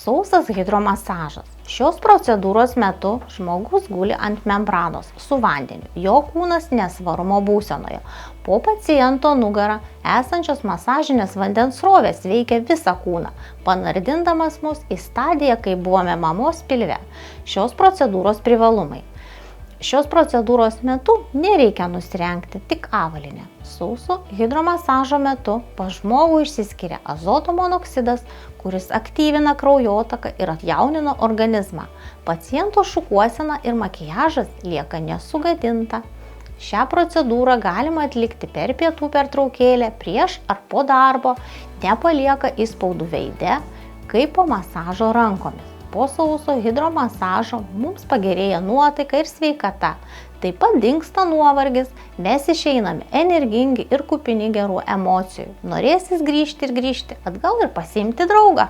Sausas hidromasažas. Šios procedūros metu žmogus guli ant membranos su vandeniu, jo kūnas nesvarumo būsenoje. Po paciento nugarą esančios masažinės vandens srovės veikia visą kūną, panardindamas mus į stadiją, kai buvome mamos pilve. Šios procedūros privalumai. Šios procedūros metu nereikia nusirengti tik avalynę. Sauso hidromasažo metu pas žmogų išsiskiria azoto monoksidas, kuris aktyvina kraujotaką ir atjaunina organizmą. Paciento šukuosena ir makiažas lieka nesugadinta. Šią procedūrą galima atlikti per pietų pertraukėlę, prieš ar po darbo, nepalieka įspaudų veide, kaip po masažo rankomis. Po sauso hidromasažo mums pagerėja nuotaika ir sveikata. Taip pat dingsta nuovargis, mes išeiname energingi ir kupini gerų emocijų. Norėsis grįžti ir grįžti atgal ir pasiimti draugą.